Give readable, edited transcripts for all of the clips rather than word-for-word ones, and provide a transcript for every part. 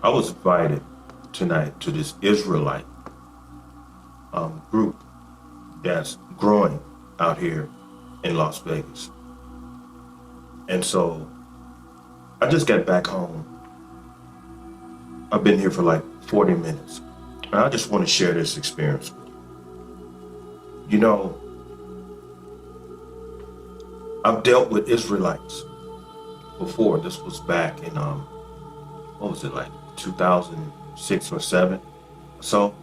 I was invited tonight to this Israelite group that's growing out here in Las Vegas. And so I just got back home. I've been here for like 40 minutes. And I just want to share this experience with you. You know, I've dealt with Israelites before. This was back in, what was it, like 2006 or 7 or so.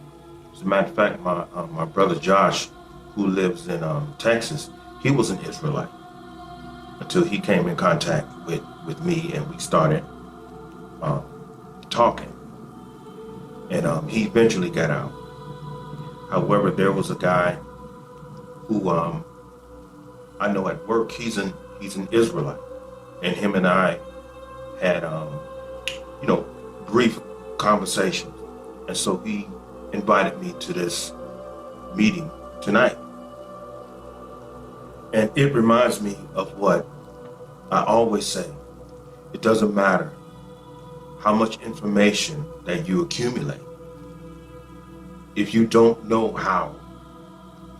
As a matter of fact, my brother Josh, who lives in Texas, he was an Israelite until he came in contact with me and we started talking. And he eventually got out. However, there was a guy who I know at work, he's an Israelite. And him and I had, brief conversations. And so he invited me to this meeting tonight. And it reminds me of what I always say. It doesn't matter how much information that you accumulate. If you don't know how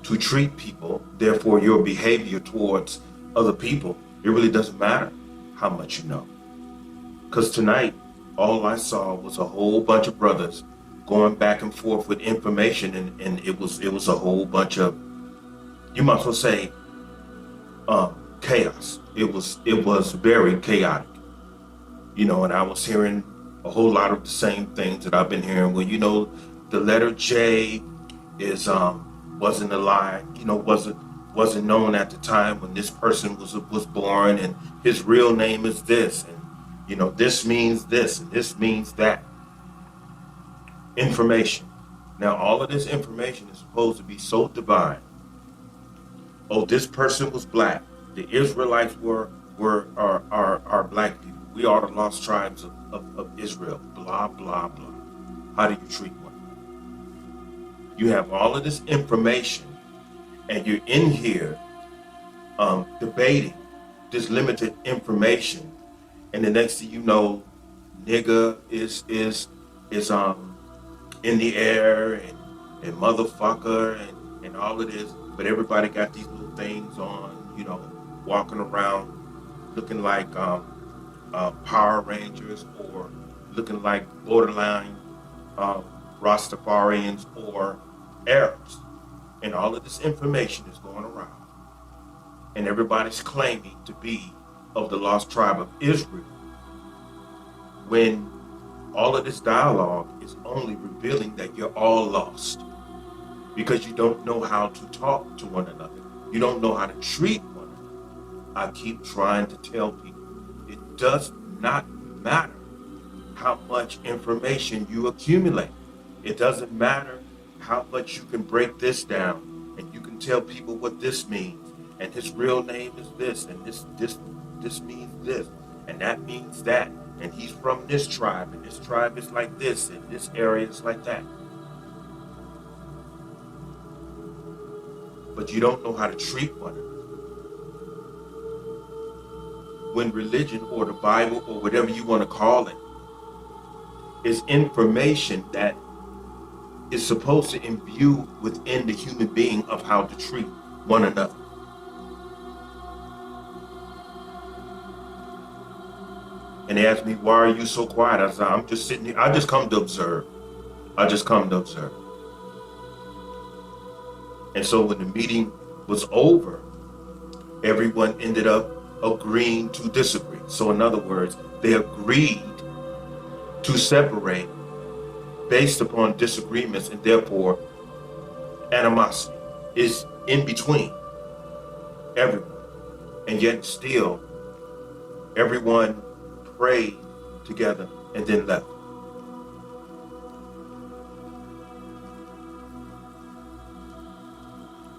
to treat people, therefore your behavior towards other people, it really doesn't matter how much you know. Because tonight, all I saw was a whole bunch of brothers going back and forth with information, and it was a whole bunch of, you might as well say, chaos. It was very chaotic, and I was hearing a whole lot of the same things that I've been hearing. Well, the letter J is wasn't a lie, wasn't known at the time when this person was born, and his real name is this, and this means this and this means that. Information. Now, all of this information is supposed to be so divine. Oh, this person was black. The Israelites are black people. We are the lost tribes of Israel. Blah, blah, blah. How do you treat one? You have all of this information, and you're in here debating this limited information, and the next thing you know, nigga is in the air, and motherfucker, and all of this, but everybody got these little things on, walking around looking like Power Rangers, or looking like borderline Rastafarians or Arabs. And all of this information is going around. And everybody's claiming to be of the lost tribe of Israel, when all of this dialogue is only revealing that you're all lost, because you don't know how to talk to one another. You don't know how to treat one another. I keep trying to tell people, it does not matter how much information you accumulate. It doesn't matter how much you can break this down, and you can tell people what this means, and his real name is this, and this means this, and that means that, and he's from this tribe, and this tribe is like this, and this area is like that. But you don't know how to treat one another. When religion or the Bible or whatever you want to call it is information that is supposed to imbue within the human being of how to treat one another. And they asked me, why are you so quiet? I said, I'm just sitting here. I just come to observe. And so when the meeting was over, everyone ended up agreeing to disagree. So in other words, they agreed to separate based upon disagreements, and therefore animosity is in between everyone. And yet still, everyone prayed together and then left.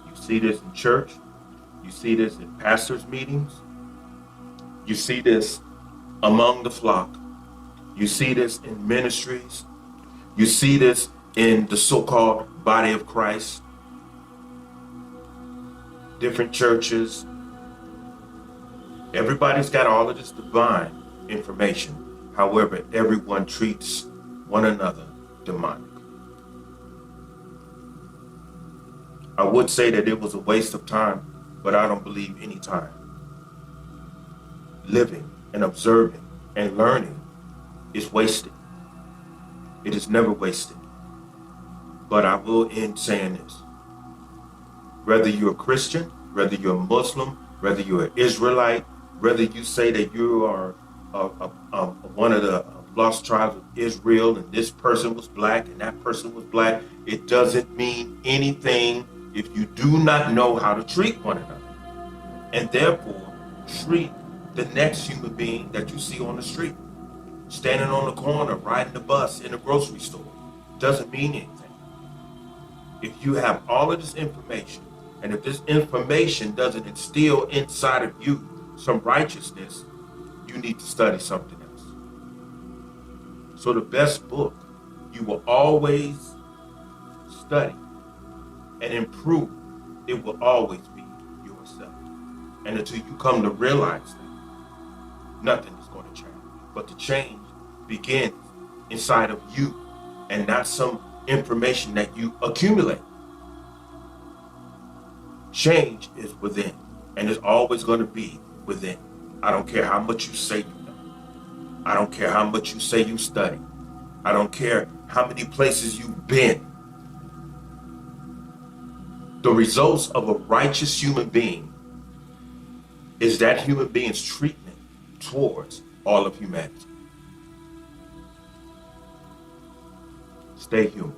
You see this in church. You see this in pastors' meetings. You see this among the flock. You see this in ministries. You see this in the so-called body of Christ. Different churches. Everybody's got all of this divine information. However, everyone treats one another demonic. I would say that it was a waste of time, but I don't believe any time. Living and observing and learning is wasted. It is never wasted. But I will end saying this. Whether you're a Christian, whether you're a Muslim, whether you're an Israelite, whether you say that you are one of the lost tribes of Israel and this person was black and that person was black, it doesn't mean anything if you do not know how to treat one another. And therefore, treat the next human being that you see on the street, standing on the corner, riding the bus, in the grocery store. Doesn't mean anything. If you have all of this information, and if this information doesn't instill inside of you some righteousness, you need to study something else. So the best book you will always study and improve, it will always be yourself. And until you come to realize that, nothing is going to change. But the change begins inside of you and not some information that you accumulate. Change is within, and it's always going to be within. I don't care how much you say you know. I don't care how much you say you study. I don't care how many places you've been. The results of a righteous human being is that human being's treatment towards all of humanity. Stay human.